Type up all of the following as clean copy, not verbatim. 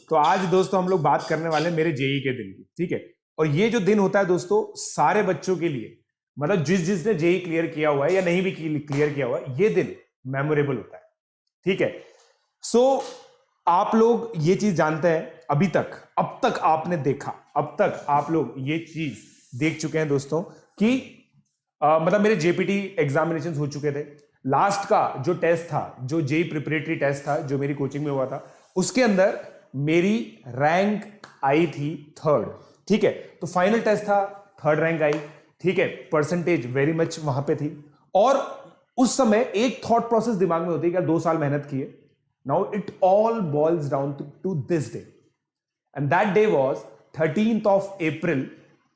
तो आज दोस्तों हम लोग बात करने वाले हैं मेरे जेई के दिन की, ठीक है। और ये जो दिन होता है दोस्तों सारे बच्चों के लिए, मतलब जिसने जेई क्लियर किया हुआ है या नहीं भी क्लियर किया हुआ है, ये दिन मेमोरेबल होता है, ठीक है। सो आप लोग ये चीज जानते हैं, अब तक आपने देखा, अब तक आप लोग ये चीज देख चुके हैं दोस्तों कि मतलब मेरे जेपीटी एग्जामिनेशन हो चुके थे। लास्ट का जो टेस्ट था, जो जेई प्रिपरेटरी टेस्ट था, जो मेरी कोचिंग में हुआ था, उसके अंदर मेरी रैंक आई थी 3rd, ठीक है। तो फाइनल टेस्ट था, 3rd रैंक आई, ठीक है। परसेंटेज वेरी मच वहां पे थी। और उस समय एक थॉट प्रोसेस दिमाग में होती है कि 2 साल मेहनत की है। Now it all boils down to this day, and that day was 13th of April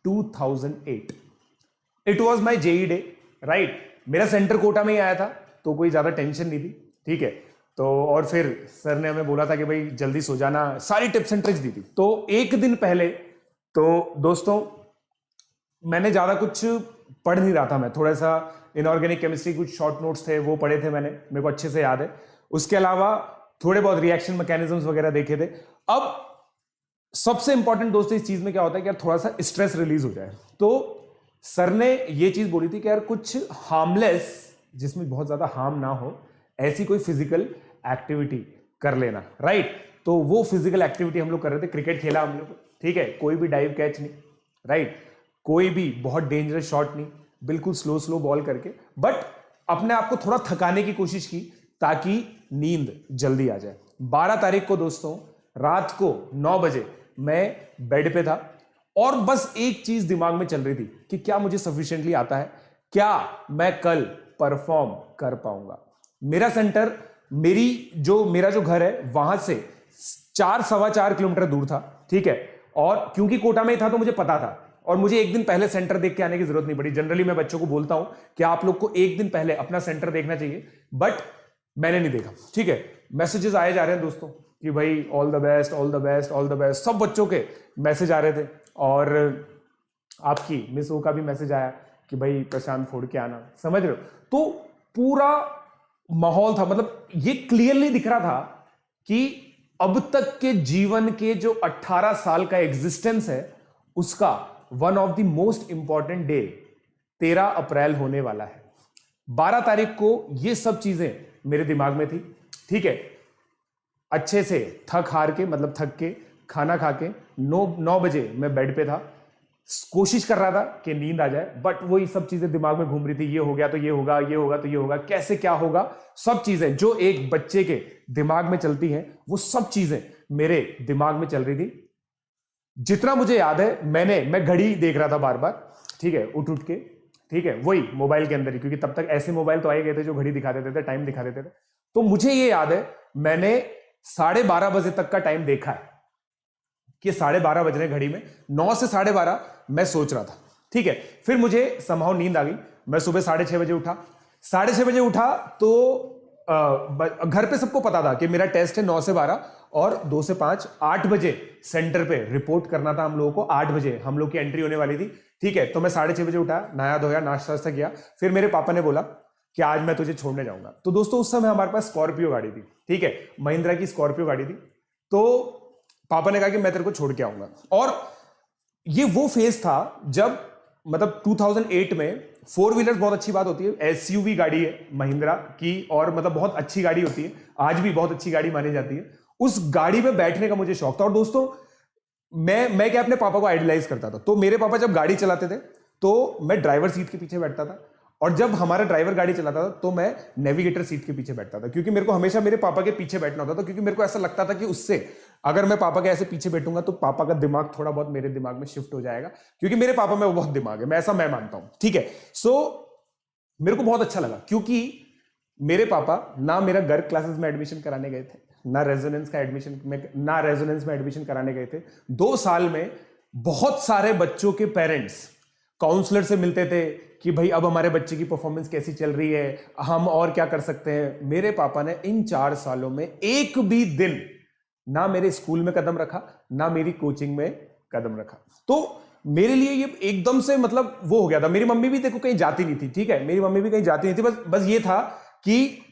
2008. It was my JEE day, right. मेरा सेंटर कोटा में ही आया था, तो कोई ज्यादा टेंशन नहीं थी, ठीक है। तो और फिर सर ने हमें बोला था कि भाई जल्दी सो जाना, सारी टिप्स एंड ट्रिक्स दी थी। तो एक दिन पहले तो दोस्तों मैंने ज्यादा कुछ पढ़ नहीं रहा था, मैं थोड़ा सा इनऑर्गेनिक केमिस्ट्री कुछ शॉर्ट नोट्स थे वो पढ़े थे मैंने, मेरे को अच्छे से याद है। उसके अलावा थोड़े बहुत रिएक्शन मैकेनिज्म्स वगैरह देखे थे। अब सबसे इंपॉर्टेंट दोस्तों इस चीज में क्या होता है कि यार थोड़ा सा स्ट्रेस रिलीज हो जाए। तो सर ने ये चीज बोली थी कि यार कुछ हार्मलेस, जिसमें बहुत ज्यादा हार्म ना हो, ऐसी कोई फिजिकल एक्टिविटी कर लेना, राइट। तो वो फिजिकल एक्टिविटी हम लोग कर रहे थे, क्रिकेट खेला हम लोग, ठीक है। कोई भी डाइव कैच नहीं, राइट, कोई भी बहुत डेंजरस शॉट नहीं, बिल्कुल स्लो बॉल करके, बट अपने आप को थोड़ा थकाने की कोशिश की ताकि नींद जल्दी आ जाए। 12 तारीख को दोस्तों रात को 9 बजे मैं बेड पे था और बस एक चीज दिमाग में चल रही थी कि क्या मुझे सफिशिएंटली आता है, क्या मैं कल परफॉर्म कर पाऊंगा। मेरा सेंटर, मेरा जो घर है वहां से 4-4.25 किलोमीटर दूर था, ठीक है। और क्योंकि कोटा में ही था तो मुझे पता था, और मुझे एक दिन पहले सेंटर देख के आने की जरूरत नहीं पड़ी। जनरली मैं बच्चों को बोलता हूं कि आप लोग को एक दिन पहले अपना सेंटर देखना चाहिए, बट मैंने नहीं देखा, ठीक है। मैसेजेस आए जा रहे हैं दोस्तों कि भाई all the best, all the best, all the best, सब बच्चों के मैसेज आ रहे थे। और आपकी मिस ओ का भी मैसेज आया कि भाई प्रशांत फोड़ के आना, समझ रहे हो। तो पूरा माहौल था, मतलब ये क्लियरली दिख रहा था कि अब तक के जीवन के जो 18 साल का एग्जिस्टेंस है उसका one of the most important day 13 अप्रैल होने वाला है। 12 तारीख को ये सब चीजें मेरे दिमाग में थी, ठीक है। अच्छे से थक के खाना खा के 9 बजे मैं बेड पे था, कोशिश कर रहा था कि नींद आ जाए, बट वही सब चीजें दिमाग में घूम रही थी। ये हो गया तो ये होगा, ये होगा तो ये होगा, कैसे क्या होगा, सब चीजें जो एक बच्चे के दिमाग में चलती हैं वो सब चीजें मेरे दिमाग में चल रही थी। जितना मुझे याद है मैं घड़ी देख रहा था बार बार, ठीक है, उठ के, ठीक है, वही मोबाइल के अंदर ही, क्योंकि तब तक ऐसे मोबाइल तो आए गए थे जो घड़ी दिखा देते थे, टाइम दिखा देते थे। तो मुझे ये याद है मैंने 12:30 बजे तक का टाइम देखा है कि 12:30 बज रहे घड़ी में। 9 से 12:30 मैं सोच रहा था, ठीक है। फिर मुझे समहाउ नींद आ गई, मैं सुबह 6:30 बजे उठा। 6:30 बजे उठा तो घर पे सबको पता था कि मेरा टेस्ट है 9 से 12 और 2 से 5, 8 बजे सेंटर पे रिपोर्ट करना था हम लोगों को। 8 बजे हम लोग की एंट्री होने वाली थी, ठीक है। तो मैं 6:30 बजे उठा, नहाया धोया, नाश्ता किया। फिर मेरे पापा ने बोला कि आज मैं तुझे छोड़ने जाऊंगा। तो दोस्तों उस समय हमारे पास स्कॉर्पियो गाड़ी थी, ठीक है, महिंद्रा की स्कॉर्पियो गाड़ी थी। तो पापा ने कहा कि मैं तेरे को छोड़ के आऊंगा। और ये वो फेज था जब, मतलब 2008 में 4 व्हीलर बहुत अच्छी बात होती है, एसयूवी गाड़ी है महिंद्रा की, और मतलब बहुत अच्छी गाड़ी होती है, आज भी बहुत अच्छी गाड़ी मानी जाती है। उस गाड़ी में बैठने का मुझे शौक था। और दोस्तों मैं क्या अपने पापा को आइडलाइज करता था। तो मेरे पापा जब गाड़ी चलाते थे तो मैं ड्राइवर सीट के पीछे बैठता था, और जब हमारा ड्राइवर गाड़ी चलाता था तो मैं नेविगेटर सीट के पीछे बैठता था, क्योंकि मेरे को हमेशा मेरे पापा के पीछे बैठना होता था। क्योंकि मेरे को ऐसा लगता था कि उससे अगर मैं पापा के ऐसे पीछे बैठूंगा तो पापा का दिमाग थोड़ा बहुत मेरे दिमाग में शिफ्ट हो जाएगा, क्योंकि मेरे पापा में बहुत दिमाग है, मैं मानता हूं, ठीक है। सो मेरे को बहुत अच्छा लगा, क्योंकि मेरे पापा ना मेरा गर्ग क्लासेस में एडमिशन कराने गए थे, ना रेजोनेंस में एडमिशन कराने गए थे। 2 साल में बहुत सारे बच्चों के पेरेंट्स काउंसलर से मिलते थे कि भाई अब हमारे बच्चे की परफॉर्मेंस कैसी चल रही है, हम और क्या कर सकते हैं। मेरे पापा ने इन 4 सालों में एक भी दिन ना मेरे स्कूल में कदम रखा, ना मेरी कोचिंग में कदम रखा। तो मेरे लिए ये एकदम से मतलब वो हो गया था। मेरी मम्मी भी देखो कहीं जाती नहीं थी, ठीक है, मेरी मम्मी भी कहीं जाती नहीं थी। बस ये था कि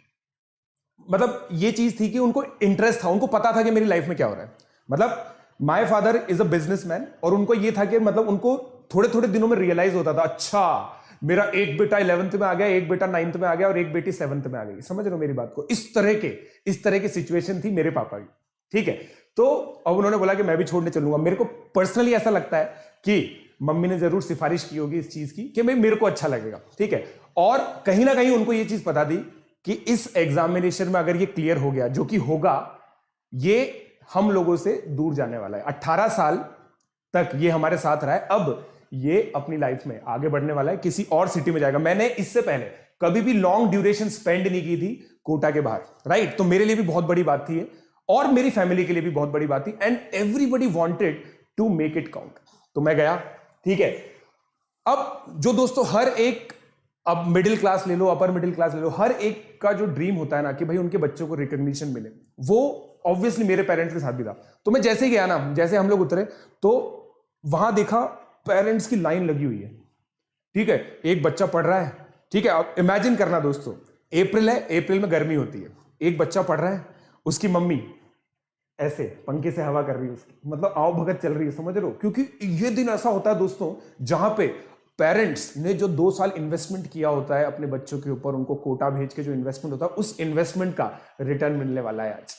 मतलब ये चीज थी कि उनको इंटरेस्ट था, उनको पता था कि मेरी लाइफ में क्या हो रहा है। मतलब my father is a businessman, और उनको ये था कि मतलब उनको थोड़े थोड़े दिनों में रियलाइज होता था, अच्छा मेरा एक बेटा 11th में आ गया, एक बेटा 9th में आ गया और एक बेटी 7th में आ गई। समझ रहे हो मेरी बात को? इस तरह की सिचुएशन थी मेरे पापा की, ठीक है। तो अब उन्होंने बोला कि मैं भी छोड़ने चलूंगा। मेरे को पर्सनली ऐसा लगता है कि मम्मी ने जरूर सिफारिश की होगी इस चीज की कि भाई मेरे को अच्छा लगेगा, ठीक है। और कहीं ना कहीं उनको ये चीज पता थी कि इस एग्जामिनेशन में अगर ये क्लियर हो गया, जो कि होगा, ये हम लोगों से दूर जाने वाला है। 18 साल तक ये हमारे साथ रहा है, अब ये अपनी लाइफ में आगे बढ़ने वाला है, किसी और सिटी में जाएगा। मैंने इससे पहले कभी भी लॉन्ग ड्यूरेशन स्पेंड नहीं की थी कोटा के बाहर, राइट। तो मेरे लिए भी बहुत बड़ी बात थी ये, और मेरी फैमिली के लिए भी बहुत बड़ी बात थी, and everybody wanted to make it count. तो मैं गया, ठीक है। अब जो दोस्तों हर एक, अब मिडिल क्लास ले लो, अपर मिडिल क्लास ले लो, हर एक का जो ड्रीम होता है ना कि भाई उनके बच्चों को रिकॉग्निशन मिले, वो ऑब्वियसली मेरे पेरेंट्स के साथ भी था। तो मैं जैसे ही गया ना, जैसे हम लोग उतरे तो वहां देखा पेरेंट्स की लाइन लगी हुई है, ठीक है। एक बच्चा पढ़ रहा है, ठीक है। अब इमेजिन करना दोस्तों, अप्रैल है, अप्रैल में गर्मी होती है, एक बच्चा पढ़ रहा है, उसकी मम्मी ऐसे पंखे से हवा कर रही है उसकी, मतलब आओ भगत चल रही है, समझ रहे हो? क्योंकि ये दिन ऐसा होता है दोस्तों जहां पे पेरेंट्स ने जो 2 साल इन्वेस्टमेंट किया होता है अपने बच्चों के ऊपर, उनको कोटा भेज के जो इन्वेस्टमेंट होता है, उस इन्वेस्टमेंट का रिटर्न मिलने वाला है आज।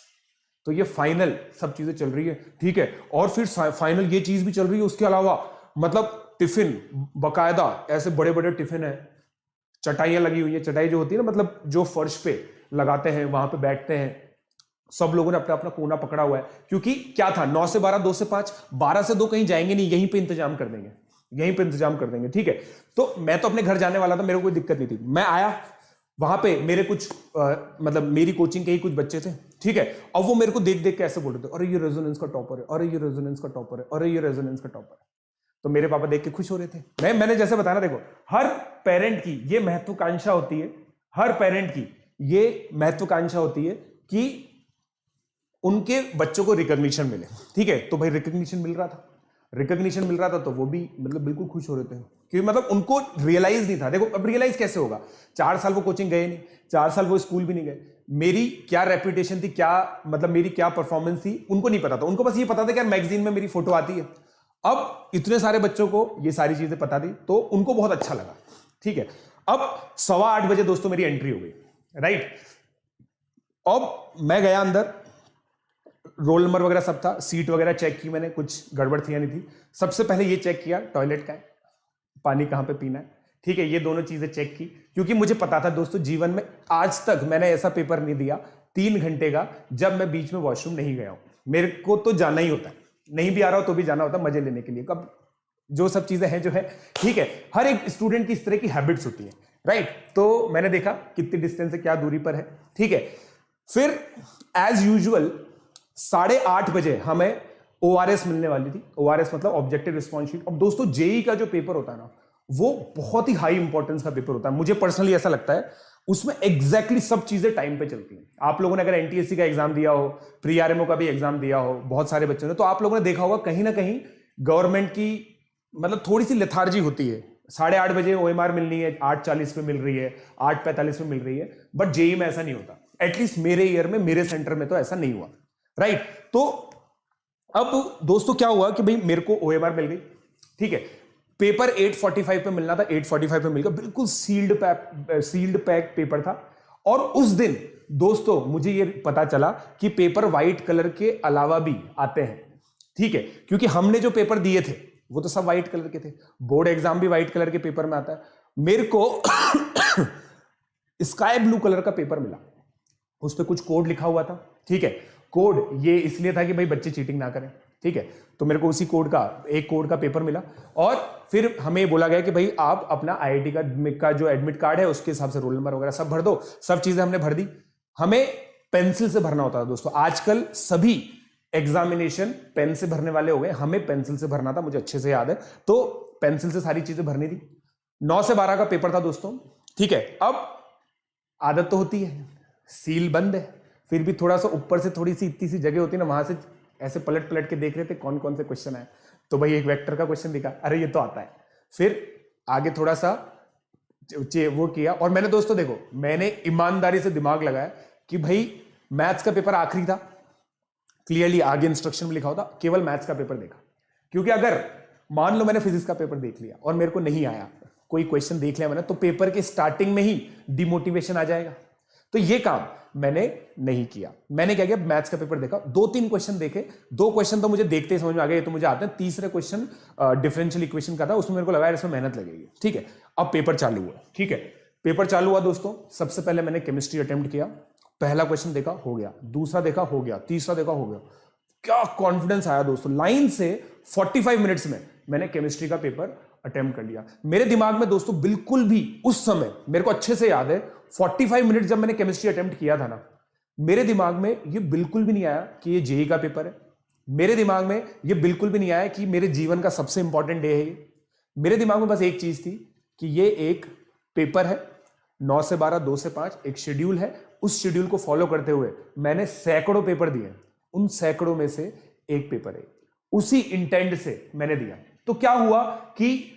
तो ये फाइनल सब चीजें चल रही है, ठीक है। और फिर फाइनल ये चीज भी चल रही है, उसके अलावा मतलब टिफिन, बकायदा ऐसे बड़े बड़े टिफिन है, चटाइयां लगी हुई है। चटाई जो होती है ना, मतलब जो फर्श पे लगाते हैं, वहां पे बैठते हैं, सब लोगों ने अपना अपना कोना पकड़ा हुआ है। क्योंकि क्या था, 9 से 12, 2 से 5, 12 से 2 कहीं जाएंगे नहीं, यहीं पे इंतजाम कर देंगे, यहीं पे इंतजाम कर देंगे, ठीक है। तो मैं तो अपने घर जाने वाला था, मेरे को कोई दिक्कत नहीं थी। मैं आया वहां पे, मेरे कुछ मतलब मेरी कोचिंग के ही कुछ बच्चे थे, ठीक है। अब वो मेरे को देख देख के ऐसे बोल रहे थे, अरे ये रेजोनेंस का टॉपर है, अरे ये रेजोनेंस का टॉपर है, अरे ये रेजोनेंस का टॉपर है। तो मेरे पापा देख के खुश हो रहे थे। मैंने जैसे बताया ना, देखो हर पेरेंट की ये महत्वाकांक्षा होती है, हर पेरेंट की ये महत्वाकांक्षा होती है कि उनके बच्चों को रिकॉग्निशन मिले, ठीक है। तो भाई रिकॉग्निशन मिल रहा था, रिकॉग्निशन मिल रहा था, तो वो भी मतलब बिल्कुल खुश हो रहे थे, क्योंकि मतलब उनको रियलाइज नहीं था। देखो अब रियलाइज कैसे होगा, 4 साल वो कोचिंग गए नहीं, 4 साल वो स्कूल भी नहीं गए, मेरी क्या रेपुटेशन थी, क्या मतलब मेरी क्या परफॉर्मेंस थी, उनको नहीं पता था। उनको बस ये पता था कि यार मैगजीन में मेरी फोटो आती है। अब इतने सारे बच्चों को ये सारी चीजें पता थी, तो उनको बहुत अच्छा लगा, ठीक है। अब 8:15 बजे दोस्तों मेरी एंट्री हो गई, राइट। अब मैं गया अंदर, रोल नंबर वगैरह सब था, सीट वगैरह चेक की मैंने, कुछ गड़बड़ थी या नहीं थी। सबसे पहले ये चेक किया टॉयलेट का है, पानी कहां पे पीना है, ठीक है। ये दोनों चीजें चेक की, क्योंकि मुझे पता था दोस्तों जीवन में आज तक मैंने ऐसा पेपर नहीं दिया 3 घंटे का जब मैं बीच में वॉशरूम नहीं गया हूं। मेरे को तो जाना ही होता है, नहीं भी आ रहा हो तो भी जाना होता है मजे लेने के लिए। कब जो सब चीजें हैं जो है, ठीक है। हर एक स्टूडेंट की इस तरह की हैबिट्स होती है, राइट। तो मैंने देखा कितनी डिस्टेंस है, क्या दूरी पर है, ठीक है। फिर एज यूजुअल 8:30 बजे हमें ORS मिलने वाली थी। ORS मतलब ऑब्जेक्टिव रिस्पॉन्स शीट। अब दोस्तों जेई का जो पेपर होता है ना, वो बहुत ही हाई इंपॉर्टेंस का पेपर होता है। मुझे पर्सनली ऐसा लगता है उसमें एग्जैक्टली सब चीजें टाइम पे चलती हैं। आप लोगों ने अगर NTSC का एग्जाम दिया हो, प्री आरएमओ का भी एग्जाम दिया हो, बहुत सारे बच्चों ने, तो आप लोगों ने देखा होगा कहीं ना कहीं गवर्नमेंट की मतलब थोड़ी सी लेथार्जी होती है। 8:30 बजे OMR मिलनी है, 8:40 पे मिल रही है, 8:45 में मिल रही है, बट जेई में ऐसा नहीं होता। एटलीस्ट मेरे ईयर में, मेरे सेंटर में तो ऐसा नहीं हुआ, राइट। तो अब दोस्तों क्या हुआ कि भाई मेरे को OMR मिल गई, ठीक है। पेपर 8:45 पे मिलना था, 8:45 पे मिल गया, बिल्कुल सील्ड पैक पेपर था। और उस दिन दोस्तों मुझे ये पता चला कि पेपर व्हाइट कलर के अलावा भी आते हैं, ठीक है। क्योंकि हमने जो पेपर दिए थे वो तो सब व्हाइट कलर के थे, बोर्ड एग्जाम भी व्हाइट कलर के पेपर में आता है। मेरे को स्काई ब्लू कलर का पेपर मिला, उस पर कुछ कोड लिखा हुआ था, ठीक है। कोड ये इसलिए था कि भाई बच्चे चीटिंग ना करें, ठीक है। तो मेरे को उसी कोड का, एक कोड का पेपर मिला। और फिर हमें बोला गया कि भाई आप अपना IIT का जो एडमिट कार्ड है उसके हिसाब से रोल नंबर वगैरह सब भर दो। सब चीजें हमने भर दी। हमें पेंसिल से भरना होता था दोस्तों, आजकल सभी एग्जामिनेशन पेन से भरने वाले हो गए, हमें पेंसिल से भरना था, मुझे अच्छे से याद है। तो पेंसिल से सारी चीजें भरनी थी। 9 से 12 का पेपर था दोस्तों, ठीक है। अब आदत तो होती है, सील बंद है, फिर भी थोड़ा सा ऊपर से थोड़ी सी इतनी सी जगह होती है ना, वहां से ऐसे पलट पलट के देख रहे थे कौन कौन से क्वेश्चन आए। तो भाई एक वेक्टर का क्वेश्चन दिखा, अरे ये तो आता है। फिर आगे थोड़ा सा वो किया, और मैंने दोस्तों देखो, मैंने ईमानदारी से दिमाग लगाया कि भाई मैथ्स का पेपर आखिरी था, क्लियरली आगे इंस्ट्रक्शन में लिखा होता, केवल मैथ्स का पेपर देखा। क्योंकि अगर मान लो मैंने फिजिक्स का पेपर देख लिया और मेरे को नहीं आया, कोई क्वेश्चन देख लिया मैंने, तो पेपर के स्टार्टिंग में ही डिमोटिवेशन आ जाएगा। तो ये काम मैंने नहीं किया। मैंने क्या किया, मैथ्स का पेपर देखा, 2-3 क्वेश्चन देखे, 2 क्वेश्चन तो मुझे देखते ही समझ में आ गए, ये तो मुझे आते हैं। तीसरे क्वेश्चन डिफरेंशियल इक्वेशन का था, उसमें मेरे को लगा इसमें मेहनत लगेगी। ठीक है, अब पेपर चालू हुआ। ठीक है, पेपर चालू हुआ दोस्तों। सबसे पहले मैंने केमिस्ट्री अटेम्प्ट किया। पहला क्वेश्चन देखा, हो गया। दूसरा देखा, हो गया। तीसरा देखा, हो गया। क्या कॉन्फिडेंस आया दोस्तों। लाइन से 45 मिनट्स में मैंने केमिस्ट्री का पेपर अटेम्प्ट कर लिया। मेरे दिमाग में दोस्तों बिल्कुल भी उस समय, मेरे को अच्छे से याद है, 45 मिनट जब मैंने केमिस्ट्री अटेम्प्ट किया था ना, मेरे दिमाग में ये बिल्कुल भी नहीं आया कि ये जेईई का पेपर है। मेरे दिमाग में ये बिल्कुल भी नहीं आया कि मेरे जीवन का सबसे इंपॉर्टेंट डे है ये। मेरे दिमाग में बस एक चीज थी कि ये एक पेपर है, 9 से 12, 2 से 5 एक शेड्यूल है। उस शेड्यूल को फॉलो करते हुए मैंने सैकड़ों पेपर दिए, उन सैकड़ों में से एक पेपर है, उसी इंटेंट से मैंने दिया। तो क्या हुआ कि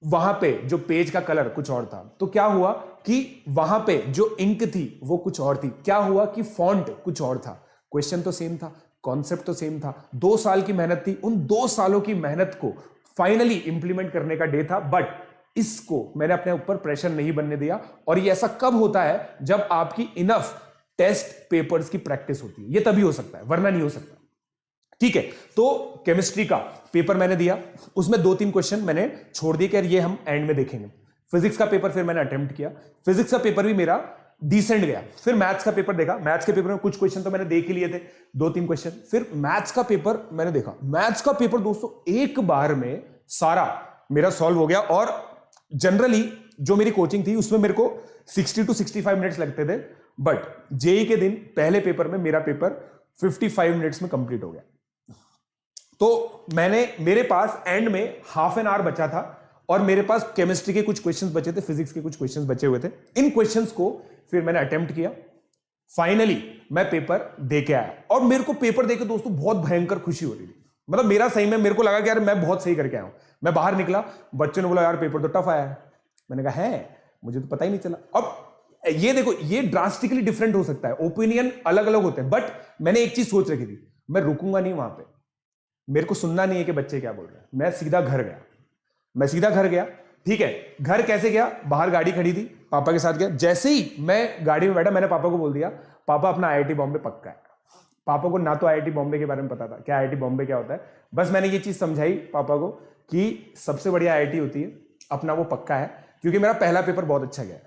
वहां पे जो पेज का कलर कुछ और था, तो क्या हुआ कि वहां पे जो इंक थी वो कुछ और थी, क्या हुआ कि फॉन्ट कुछ और था। क्वेश्चन तो सेम था, कॉन्सेप्ट तो सेम था, 2 साल की मेहनत थी। उन 2 सालों की मेहनत को फाइनली इंप्लीमेंट करने का डे था, बट इसको मैंने अपने ऊपर प्रेशर नहीं बनने दिया। और ये ऐसा कब होता है, जब आपकी इनफ टेस्ट पेपर्स की प्रैक्टिस होती है, ये तभी हो सकता है, वरना नहीं हो सकता। ठीक है, तो केमिस्ट्री का पेपर मैंने दिया, उसमें 2-3 क्वेश्चन मैंने छोड़ दिए कि यार ये हम एंड में देखेंगे। फिजिक्स का पेपर फिर मैंने अटेम्प्ट किया, फिजिक्स का पेपर भी मेरा डिसेंट गया। फिर मैथ्स का पेपर देखा, मैथ्स के पेपर में कुछ क्वेश्चन तो मैंने देख ही लिए थे, 2-3 क्वेश्चन। फिर मैथ्स का पेपर मैंने देखा, मैथ्स का पेपर दोस्तों एक बार में सारा मेरा सॉल्व हो गया। और जनरली जो मेरी कोचिंग थी उसमें मेरे को 60 to 65 मिनट्स लगते थे, बट जेईई के दिन पहले पेपर में मेरा पेपर 55 मिनट्स में कंप्लीट हो गया। तो मेरे पास एंड में हाफ एन आवर बचा था और मेरे पास केमिस्ट्री के कुछ क्वेश्चंस बचे थे, फिजिक्स के कुछ क्वेश्चंस बचे हुए थे। इन क्वेश्चंस को फिर मैंने अटेम्प्ट किया। फाइनली मैं पेपर दे के आया और मेरे को पेपर देके दोस्तों बहुत भयंकर खुशी हो रही थी। मतलब मेरा सही में, मेरे को लगा कि यार मैं बहुत सही करके आया हूं। मैं बाहर निकला, बच्चों ने बोला यार पेपर तो टफ आया है। मैंने कहा है, मुझे तो पता ही नहीं चला। अब ये देखो, ये ड्रास्टिकली डिफरेंट हो सकता है, ओपिनियन अलग अलग होते हैं, बट मैंने एक चीज सोच रखी थी, मैं रुकूंगा नहीं वहां पे, मेरे को सुनना नहीं है कि बच्चे क्या बोल रहे हैं। मैं सीधा घर गया। ठीक है, घर कैसे गया, बाहर गाड़ी खड़ी थी, पापा के साथ गया। जैसे ही मैं गाड़ी में बैठा, मैंने पापा को बोल दिया, पापा अपना आईआईटी बॉम्बे पक्का है। पापा को ना तो आईआईटी बॉम्बे के बारे में पता था, क्या आईआईटी बॉम्बे क्या होता है। बस मैंने ये चीज समझाई पापा को कि सबसे बढ़िया आईआईटी होती है, अपना वो पक्का है, क्योंकि मेरा पहला पेपर बहुत अच्छा गया।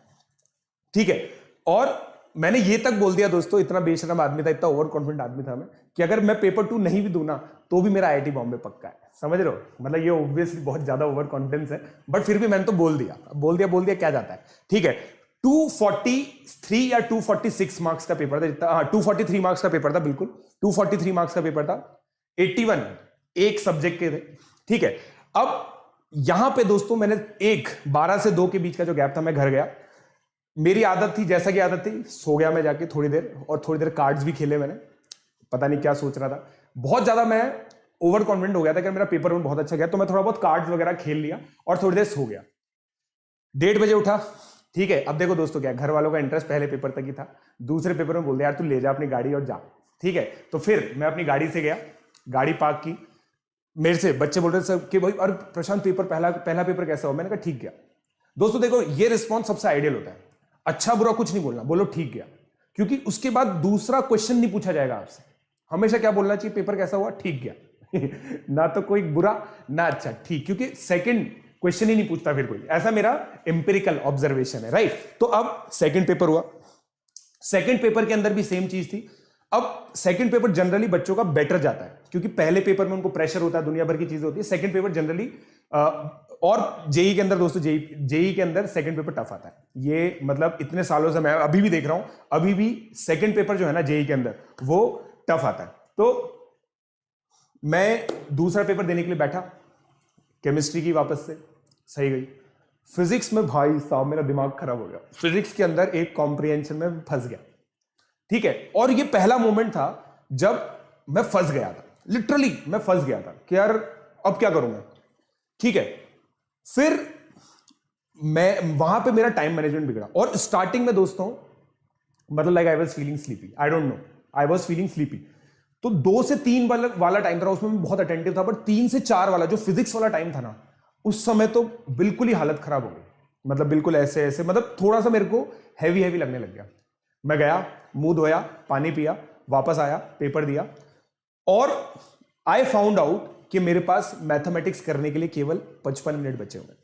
ठीक है, और मैंने ये तक बोल दिया दोस्तों, इतना बेशरम आदमी था, इतना ओवर कॉन्फिडेंट आदमी था मैं, कि अगर मैं पेपर 2 नहीं भी दूं ना, तो भी मेरा आईआईटी बॉम्बे पक्का है। समझ रहे हो, मतलब ये ऑब्वियसली बहुत ज्यादा ओवर कॉन्फिडेंस है, बट फिर भी मैंने तो बोल दिया क्या जाता है। ठीक है, 243 या 246 मार्क्स का पेपर था, जितना 243 मार्क्स का पेपर था, बिल्कुल 243 मार्क्स का पेपर था। 81 एक सब्जेक्ट के थे। ठीक है, अब यहां पे दोस्तों मैंने 12 से 2 के बीच का जो गैप था, मैं घर गया। मेरी आदत थी, जैसा कि आदत थी, सो गया मैं जाके थोड़ी देर, और थोड़ी देर कार्ड्स भी खेले मैंने। पता नहीं क्या सोच रहा था, बहुत ज्यादा मैं ओवर कॉन्फिडेंट हो गया था कि मेरा पेपर में बहुत अच्छा गया, तो मैं थोड़ा बहुत कार्ड्स वगैरह खेल लिया और थोड़ी देर सो गया। 1:30 बजे उठा। ठीक है, अब देखो दोस्तों, क्या घर वालों का इंटरेस्ट पहले पेपर तक ही था, दूसरे पेपर में बोल दिया यार तू ले जा अपनी गाड़ी और जा। ठीक है, तो फिर मैं अपनी गाड़ी से गया, गाड़ी पार्क की। मेरे से बच्चे बोल रहे थे कि भाई और प्रशांत पेपर पहला पेपर कैसा हो। मैंने कहा ठीक गया। दोस्तों देखो, ये रिस्पॉन्स सबसे आइडियल होता है, अच्छा बुरा कुछ नहीं बोलना, बोलो ठीक गया, क्योंकि उसके बाद दूसरा क्वेश्चन नहीं पूछा जाएगा आपसे। हमेशा क्या बोलना चाहिए, पेपर कैसा हुआ, ठीक गया ना तो कोई बुरा ना अच्छा, ठीक, क्योंकि सेकंड क्वेश्चन ही नहीं पूछता फिर कोई। ऐसा मेरा एम्पिरिकल ऑब्जर्वेशन है, राइट। तो अब सेकंड पेपर हुआ, सेकंड पेपर के अंदर भी सेम चीज थी। अब सेकंड पेपर जनरली बच्चों का बेटर जाता है, क्योंकि पहले पेपर में उनको प्रेशर होता है, दुनिया भर की चीजें होती है। सेकंड पेपर जनरली और जेईई के अंदर दोस्तों, जेईई के अंदर सेकंड पेपर टफ आता है। ये मतलब इतने सालों से मैं अभी भी देख रहा हूं, अभी भी सेकंड पेपर जो है ना जेईई के अंदर, वो टफ आता है। तो मैं दूसरा पेपर देने के लिए बैठा, केमिस्ट्री की वापस से सही गई। फिजिक्स में भाई साहब मेरा दिमाग खराब हो गया, फिजिक्स के अंदर एक कॉम्प्रिहेंशन में फंस गया। ठीक है, और ये पहला मोमेंट था जब मैं फंस गया था, लिटरली मैं फंस गया था कि यार अब क्या करूंगा। ठीक है, फिर मैं वहां पे मेरा टाइम मैनेजमेंट बिगड़ा, और स्टार्टिंग में दोस्तों मतलब like I was feeling sleepy, I don't know, I was feeling sleepy. तो 2 से 3 वाला टाइम था, उसमें मैं बहुत अटेंटिव था, बट 3 से 4 वाला जो फिजिक्स वाला टाइम था ना, उस समय तो बिल्कुल ही हालत खराब हो गई। मतलब बिल्कुल ऐसे ऐसे, मतलब थोड़ा सा मेरे को हैवी हैवी लगने लग गया। मैं गया, मुंह धोया, पानी पिया, वापस आया, पेपर दिया, और आई फाउंड आउट कि मेरे पास मैथमेटिक्स करने के लिए केवल 55 मिनट बचे हुए।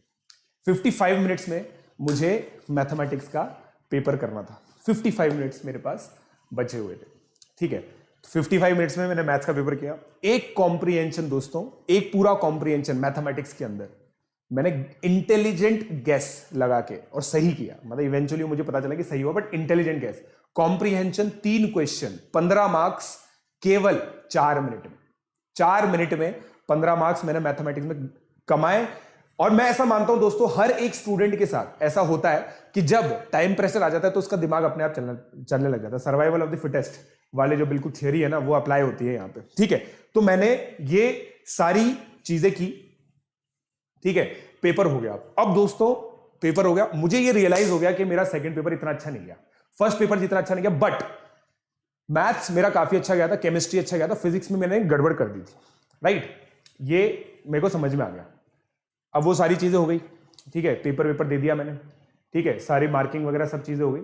55 मिनट्स में मुझे मैथमेटिक्स का पेपर करना था। 55 मिनट्स मेरे पास बचे हुए थे, ठीक है। 55 मिनट्स में मैंने मैथ्स का पेपर किया। एक कॉम्प्रिहेंशन दोस्तों, एक पूरा कॉम्प्रिहेंशन मैथमेटिक्स के अंदर मैंने इंटेलिजेंट गैस लगा के और सही किया। मतलब इवेंचुअली मुझे पता चला कि सही हुआ, but intelligent gas. Comprehension 3 question, 15 marks केवल 4 मिनट में। 4 मिनट में 15 मार्क्स मैंने मैथमेटिक्स में कमाए। और मैं ऐसा मानता हूं दोस्तों, हर एक स्टूडेंट के साथ ऐसा होता है कि जब टाइम प्रेशर आ जाता है तो उसका दिमाग अपने आप चलने लग जाता है। सर्वाइवल ऑफ द फिटेस्ट वाले जो बिल्कुल थियरी है ना, वो अप्लाई होती है यहां पे, ठीक है। तो मैंने ये सारी चीजें की, ठीक है। पेपर हो गया। अब दोस्तों पेपर हो गया, मुझे ये रियलाइज हो गया कि मेरा सेकंड पेपर इतना अच्छा नहीं गया, फर्स्ट पेपर जितना अच्छा नहीं गया, बट मैथ्स मेरा काफी अच्छा गया था, केमिस्ट्री अच्छा गया था, फिजिक्स में मैंने गड़बड़ कर दी थी, राइट। ये मेरे को समझ में आ गया। अब वो सारी चीजें हो गई, ठीक है, पेपर दे दिया मैंने, ठीक है, सारी मार्किंग वगैरह सब चीजें हो गई।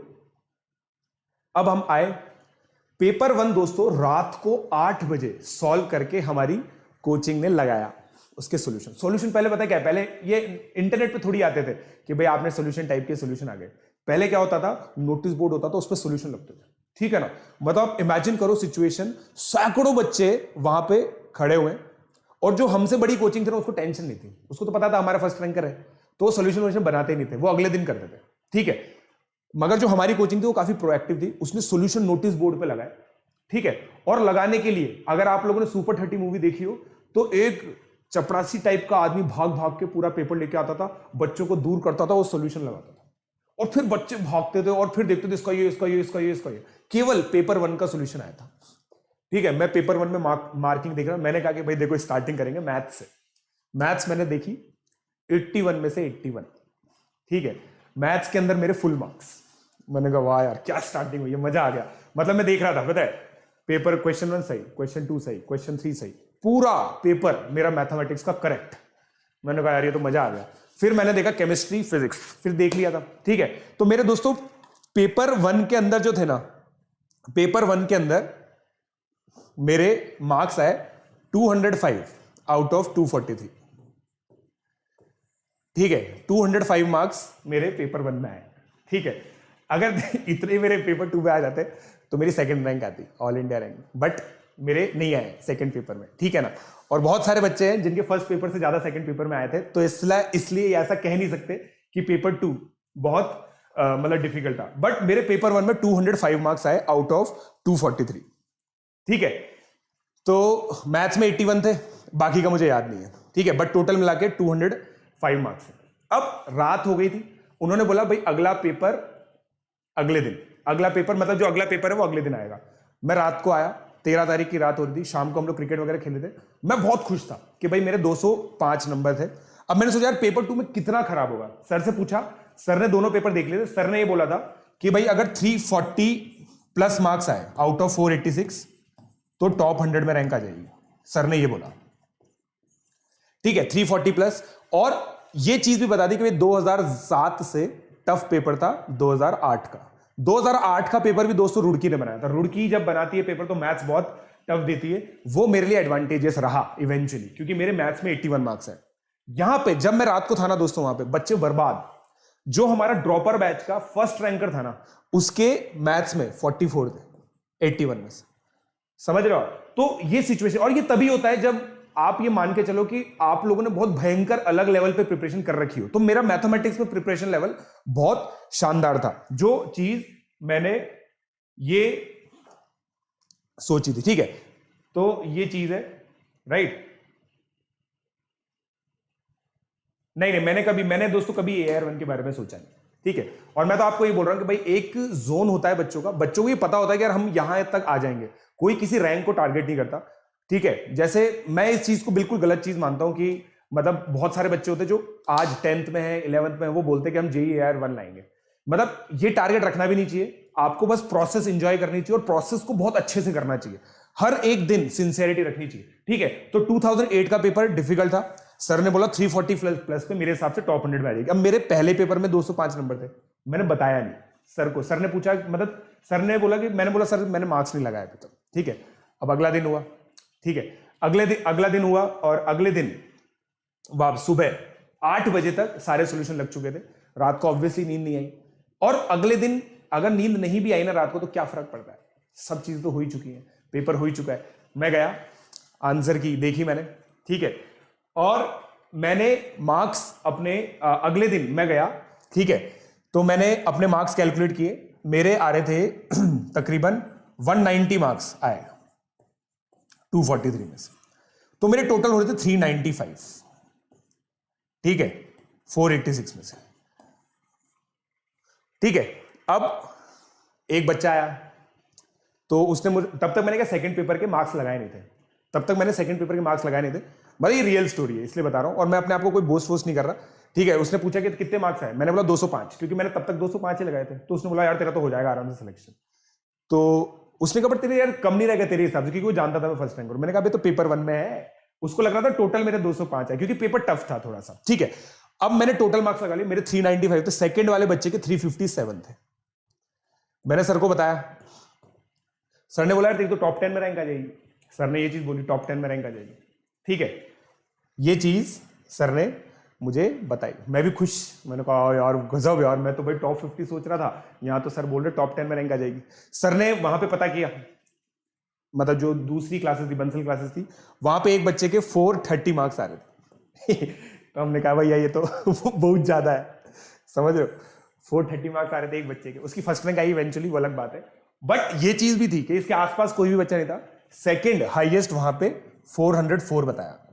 अब हम आए पेपर 1 दोस्तों, रात को 8 बजे सॉल्व करके हमारी कोचिंग ने लगाया उसके सॉल्यूशन पहले पता है क्या है, पहले ये इंटरनेट पे थोड़ी आते थे कि भाई आपने सॉल्यूशन टाइप किया, सॉल्यूशन आ गए। पहले क्या होता था, नोटिस बोर्ड होता था, उस पर सॉल्यूशन लगते थे, ठीक है ना। मतलब आप इमेजिन करो सिचुएशन, सैकड़ों बच्चे वहां पे खड़े हुए, और जो हमसे बड़ी कोचिंग थी ना, उसको टेंशन नहीं थी, उसको तो पता था हमारा फर्स्ट रैंकर है, तो वो सॉल्यूशन बनाते ही नहीं थे, वो अगले दिन करते थे, ठीक है। मगर जो हमारी कोचिंग थी वो काफी प्रोएक्टिव थी, उसने सॉल्यूशन नोटिस बोर्ड पे लगाए, ठीक है। और लगाने के लिए, अगर आप लोगों ने सुपर 30 मूवी देखी हो, तो एक चपरासी टाइप का आदमी भाग भाग के पूरा पेपर लेके आता था, बच्चों को दूर करता था, वो सॉल्यूशन लगाता था, और फिर बच्चे भागते थे और फिर देखते थे इसका ये, इसका ये, इसका ये, इसका ये। केवल पेपर 1 का सॉल्यूशन आया था, ठीक है। मैं पेपर 1 में मार्किंग देख रहा, मैंने कहा कि भाई देखो स्टार्टिंग करेंगे मैथ्स से। मैथ्स मैंने देखी 81 में से 81, ठीक है। मैथ्स के अंदर मेरे फुल मार्क्स। मैंने कहा वाह यार क्या स्टार्टिंग हुई है, मजा आ गया। मतलब मैं देख रहा था, पता है, पेपर क्वेश्चन 1 सही, क्वेश्चन 2 सही, क्वेश्चन 3 सही, पूरा पेपर मेरा मैथमेटिक्स का करेक्ट। मैंने कहा यार ये तो मजा आ गया। फिर मैंने देखा केमिस्ट्री, फिजिक्स, फिर देख लिया था, ठीक है। तो मेरे दोस्तों पेपर 1 के अंदर जो थे ना, पेपर 1 के अंदर मेरे मार्क्स आए 205 आउट ऑफ 243, ठीक है। 205 मार्क्स मेरे पेपर 1 में आए, ठीक है। अगर इतने मेरे पेपर 2 में आ जाते तो मेरी सेकंड रैंक आती, ऑल इंडिया रैंक, बट मेरे नहीं आए सेकंड पेपर में, ठीक है ना। और बहुत सारे बच्चे हैं जिनके फर्स्ट पेपर से ज्यादा सेकंड पेपर में आए थे, तो इसलिए ऐसा कह नहीं सकते कि पेपर 2 बहुत मतलब डिफिकल्ट था, बट मेरे पेपर 1 में 205 मार्क्स आए आउट ऑफ 243, ठीक है। तो मैथ्स में 81 थे, बाकी का मुझे याद नहीं है, ठीक है, बट टोटल मिला के 205 मार्क्स। अब रात हो गई थी, उन्होंने बोला भाई अगला पेपर अगले दिन, अगला पेपर मतलब जो अगला पेपर है वो अगले दिन आएगा। मैं रात को आया, 13 तारीख की रात हो रही थी, शाम को हम लोग क्रिकेट वगैरह खेले थे। मैं बहुत खुश था कि भाई मेरे 205 नंबर थे। अब मैंने सोचा यार पेपर 2 में कितना खराब होगा, सर से पूछा, सर ने दोनों पेपर देख लिए थे। सर ने ये बोला था कि भाई अगर 340 प्लस मार्क्स आए आउट ऑफ 486 तो टॉप 100 में रैंक आ जाएगी, सर ने ये बोला, ठीक है, 340 प्लस। और ये चीज भी बता दी कि 2007 से टफ पेपर था 2008 का। 2008 का पेपर भी दोस्तों रुड़की ने बनाया था। रुड़की जब बनाती है पेपर तो मैथ्स बहुत टफ देती है, वो मेरे लिए एडवांटेजेस रहा इवेंचुअली, क्योंकि मेरे मैथ्स में 81 मार्क्स है। यहां पे जब मैं रात को था ना दोस्तों, वहां पे बच्चे बर्बाद। जो हमारा ड्रॉपर बैच का फर्स्ट रैंकर था ना, उसके मैथ्स में 44 थे 81 में से, समझ रहे हो। तो ये सिचुएशन, और ये तभी होता है जब आप ये मान के चलो कि आप लोगों ने बहुत भयंकर अलग लेवल पे प्रिपरेशन कर रखी हो। तो मेरा मैथमेटिक्स में प्रिपरेशन लेवल बहुत शानदार था, जो चीज मैंने ये सोची थी, ठीक है। तो ये चीज है, राइट। नहीं, मैंने दोस्तों कभी AR1 के बारे में सोचा नहीं, ठीक है। और मैं तो आपको ये बोल रहा हूं कि भाई एक जोन होता है बच्चों को ये पता होता है कि यार हम यहां तक आ जाएंगे। कोई किसी रैंक को टारगेट नहीं करता, ठीक है। जैसे मैं इस चीज को बिल्कुल गलत चीज मानता हूं कि मतलब बहुत सारे बच्चे होते हैं जो आज 10th में है, 11th में है, वो बोलते हैं कि हम JEE AR1 लाएंगे। मतलब ये टारगेट रखना भी नहीं चाहिए, आपको बस प्रोसेस एंजॉय करनी चाहिए और प्रोसेस को बहुत अच्छे से करना चाहिए। हर एक दिन सिंसियरिटी रखनी चाहिए, ठीक है। तो 2008 का पेपर डिफिकल्ट था, सर ने बोला 340 प्लस पे मेरे हिसाब से टॉप 100 में आ जाएगी। अब मेरे पहले पेपर में 205 नंबर थे, मैंने बताया नहीं सर को। सर ने पूछा, मतलब सर ने बोला कि, मैंने बोला सर मैंने मार्क्स नहीं लगाया था, ठीक है। अब अगला दिन हुआ, ठीक है, अगला दिन हुआ, और अगले दिन वापस सुबह 8 बजे तक सारे सोल्यूशन लग चुके थे। रात को ऑब्वियसली नींद नहीं आई, और अगले दिन अगर नींद नहीं भी आई ना रात को तो क्या फर्क पड़ता है, सब चीजें तो हो ही चुकी हैं, पेपर हो ही चुका है। मैं गया, आंसर की देखी मैंने, ठीक है, और मैंने मार्क्स अपने अगले दिन मैं गया, ठीक है, तो मैंने अपने मार्क्स कैलकुलेट किए, मेरे आ रहे थे तकरीबन 190 मार्क्स आए 243 में से, तो मेरे टोटल हो रहे थे 395, ठीक है, 486 में से, ठीक है। अब एक बच्चा आया, तो उसने मुझे, तब तक मैंने क्या सेकंड पेपर के मार्क्स लगाए नहीं थे, तब तक मैंने सेकंड पेपर के मार्क्स लगाए नहीं थे, मतलब ये रियल स्टोरी है इसलिए बता रहा हूं, और मैं अपने आप को कोई बोस्ट वोस्ट नहीं कर रहा, ठीक है। उसने पूछा कि कितने मार्क्स आए, मैंने बोला 205, क्योंकि मैंने तब तक 205 ही लगाए थे। तो उसने बोला यार तेरा तो हो जाएगा आराम से सिलेक्शन। तो उसने कहा बट तेरे यार कम नहीं रहेगा तेरे हिसाब से, क्योंकि वो जानता था मैं फर्स्ट रैंक। मैंने कहा तो पेपर 1 में है, उसको लग रहा था टोटल मेरे 205 है, क्योंकि पेपर टफ था थोड़ा सा, ठीक है। अब मैंने टोटल मार्क्स लगा लिए, मेरे 395 थे, सेकंड वाले बच्चे के 357 थे। मैंने सर को बताया, सर ने बोला यार तेरी तो टॉप 10 में रैंक आ जाएगी। सर ने ये चीज बोली, टॉप 10 में रैंक आ जाएगी, ठीक है। ये चीज सर ने मुझे बताई, मैं भी खुश, मैंने कहा यार गजब यार, मैं तो भाई टॉप 50 सोच रहा था, यहां तो सर बोल रहे टॉप 10 में रैंक आ जाएगी। सर ने वहां पे पता किया, मतलब जो दूसरी क्लासेस थी, बंसल क्लासेस थी, वहां पे एक बच्चे के 430 मार्क्स आ रहे थे तो हमने कहा भैया ये तो बहुत ज्यादा है, समझ रहे हो, 430 मार्क्स आ रहे थे एक बच्चे के। उसकी फर्स्ट रैंक आई इवेंचुअली, वो अलग बात है, बट ये चीज भी थी कि इसके आसपास कोई भी बच्चा नहीं था। सेकंड हाईएस्ट वहां पे 404 बताया।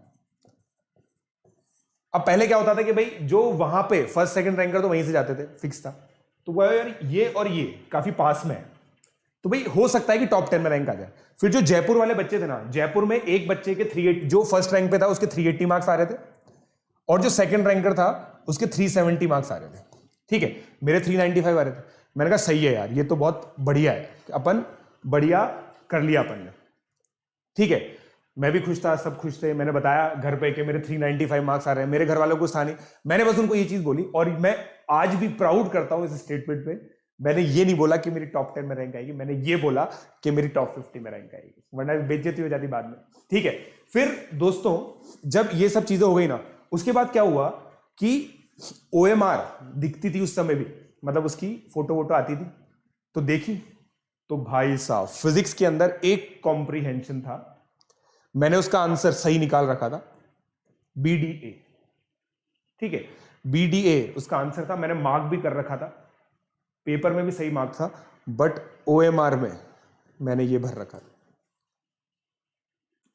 अब पहले क्या होता था कि भाई जो वहां पे फर्स्ट सेकंड रैंकर तो वहीं से जाते थे, फिक्स था, तो वो यार ये और ये काफी पास में है, तो भाई हो सकता है कि टॉप 10 में रैंक आ जाए। फिर जो जयपुर वाले बच्चे थे ना, जयपुर में एक बच्चे के 380, जो फर्स्ट रैंक पे था उसके 380 मार्क्स आ रहे थे, और जो सेकंड रैंकर था उसके 370 मार्क्स आ रहे थे, ठीक है। मेरे 395 आ रहे थे। मैंने कहा सही है यार, ये तो बहुत बढ़िया है, अपन बढ़िया कर लिया अपन ने, ठीक है। मैं भी खुश था, सब खुश थे। मैंने बताया घर पे कि मेरे 395 मार्क्स आ रहे हैं, मेरे घर वालों को था नहीं, मैंने बस उनको ये चीज बोली, और मैं आज भी प्राउड करता हूं इस स्टेटमेंट पे। मैंने ये नहीं बोला कि मेरी टॉप 10 में रैंक आएगी, मैंने ये बोला कि मेरी टॉप 50 में रैंक आएगी, वरना बेइज्जती हो जाती बाद में, ठीक है। फिर दोस्तों जब ये सब चीजें हो गई ना, उसके बाद क्या हुआ कि OMR दिखती थी उस समय भी, मतलब उसकी फोटो वोटो आती थी, तो देखी, तो भाई साहब फिजिक्स के अंदर एक कॉम्प्रीहेंशन था, मैंने उसका आंसर सही निकाल रखा था, BDA, ठीक है, BDA उसका आंसर था, मैंने मार्क भी कर रखा था, पेपर में भी सही मार्क था, बट OMR में मैंने ये भर रखा था,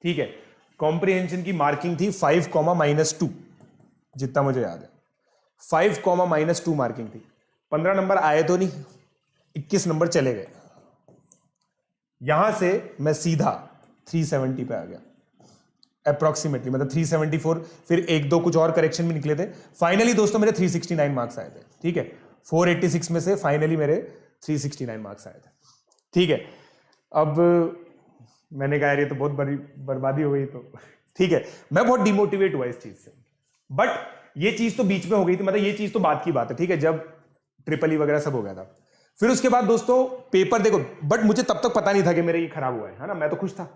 ठीक है। कॉम्प्रीहेंशन की मार्किंग थी 5,-2, जितना मुझे याद है 5,-2 मार्किंग थी। 15 नंबर आए तो नहीं, 21 नंबर चले गए। यहां से मैं सीधा 370 पे आ गया अप्रोक्सीमेटली, मतलब 374, फिर एक दो कुछ और करेक्शन भी निकले थे। फाइनली दोस्तों मेरे 369 मार्क्स आए थे, ठीक है। 486 में से फाइनली मेरे 369 मार्क्स आए थे, ठीक है। अब मैंने कहा यार ये तो बहुत बड़ी बर्बादी हो गई, तो ठीक है, मैं बहुत डिमोटिवेट हुआ इस चीज से, बट ये चीज तो बीच में हो गई थी, मतलब ये चीज तो बात की बात है, ठीक है, जब ट्रिपल ई वगैरह सब हो गया था। फिर उसके बाद दोस्तों पेपर देखो, बट मुझे तब तक पता नहीं था कि मेरे ये खराब हुआ है ना, मैं तो खुश था।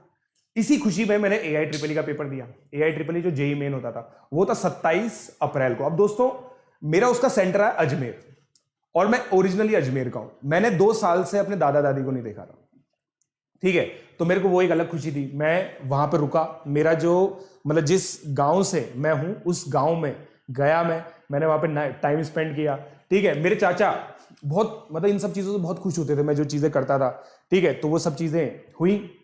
इसी खुशी में मैंने AIEEE का पेपर दिया। AIEEE जो JEE मेन होता था वो था 27 अप्रैल को। अब दोस्तों मेरा उसका सेंटर है अजमेर, और मैं ओरिजिनली अजमेर का हूं। मैंने 2 साल से अपने दादा दादी को नहीं देखा था, ठीक है, तो मेरे को वो एक अलग खुशी थी। मैं वहां पर रुका, मेरा जो मतलब जिस गांव से मैं हूं उस गांव में गया, मैंने वहां पे टाइम स्पेंड किया, ठीक है। मेरे चाचा बहुत मतलब इन सब चीजों से बहुत खुश होते थे, मैं जो चीजें करता था, ठीक है, तो वो सब चीजें हुई।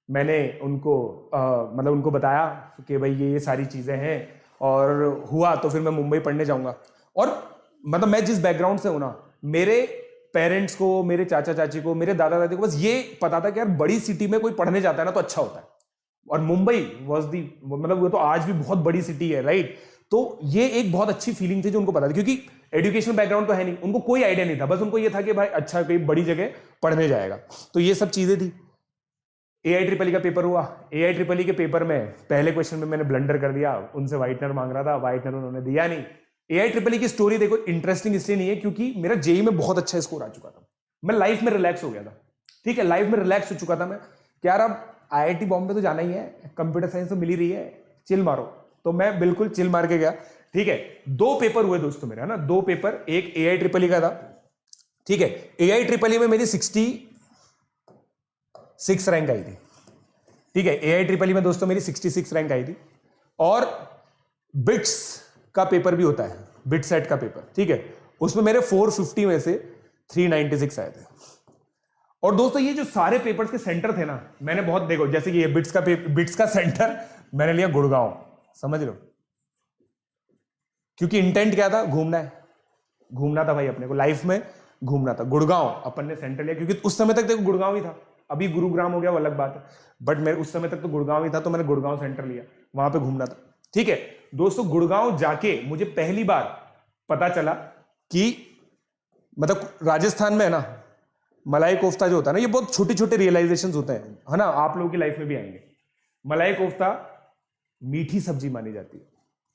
मैंने उनको मतलब उनको बताया कि भाई ये सारी चीजें हैं, और हुआ तो फिर मैं मुंबई पढ़ने जाऊंगा। और मतलब मैं जिस बैकग्राउंड से हूं ना, मेरे पेरेंट्स को, मेरे चाचा चाची को, मेरे दादा दादी को बस ये पता था कि यार बड़ी सिटी में कोई पढ़ने जाता है ना तो अच्छा होता है, और मुंबई वाज दी, मतलब वो तो आज भी बहुत बड़ी सिटी है, राइट। तो ये एक बहुत अच्छी फीलिंग थी जो उनको पता थी, क्योंकि एजुकेशन बैकग्राउंड तो है नहीं, उनको कोई आइडिया नहीं था, बस उनको ये था कि भाई अच्छा कहीं बड़ी जगह पढ़ने जाएगा, तो ये सब चीजें थी। AI ट्रिपल का पेपर हुआ। AI ट्रिपल के पेपर में पहले क्वेश्चन में मैंने ब्लंडर कर दिया, उनसे व्हाइटनर मांग रहा था, व्हाइटनर उन्होंने दिया नहीं। AI ट्रिपल की स्टोरी देखो इंटरेस्टिंग इसलिए नहीं है क्योंकि मेरा जेई में बहुत अच्छा स्कोर आ चुका था, मैं लाइफ में रिलैक्स हो गया था। ठीक है, लाइफ में रिलैक्स हो चुका था मैं कि यार अब IIT बॉम्बे तो जाना ही है, कंप्यूटर साइंस तो मिल ही रही है, चिल मारो। तो मैं बिल्कुल चिल मार के गया। ठीक है, 2 पेपर हुए दोस्तों मेरे, है ना, 2 पेपर। एक AI ट्रिपल का था। ठीक है, AI ट्रिपल में मेरी 66 रैंक आई थी। ठीक है, AI ट्रिपल में दोस्तों मेरी 66 रैंक आई थी। और बिट्स का पेपर भी होता है, बिट सेट का पेपर। ठीक है, उसमें मेरे 450 में से 396 आए थे। और दोस्तों ये जो सारे पेपर्स के सेंटर थे ना, मैंने बहुत, देखो जैसे कि ये बिट्स का सेंटर मैंने लिया गुड़गांव, समझ लो, क्योंकि इंटेंट क्या था, घूमना है, घूमना था भाई, अपने को लाइफ में घूमना था। गुड़गांव अपन ने सेंटर लिया क्योंकि उस समय तक देखो गुड़गांव ही था, अभी गुरुग्राम हो गया वो अलग बात है, बट मेरे उस समय तक तो गुड़गांव ही था, तो मैंने गुड़गांव सेंटर लिया, वहां पे घूमना था। ठीक है दोस्तों, गुड़गांव जाके मुझे पहली बार पता चला कि मतलब राजस्थान में है ना, मलाई कोफ्ता जो होता है ना, ये बहुत छोटे छोटे रियलाइजेशंस होते हैं, है ना, आप लोगों की लाइफ में भी आएंगे। मलाई कोफ्ता मीठी सब्जी मानी जाती है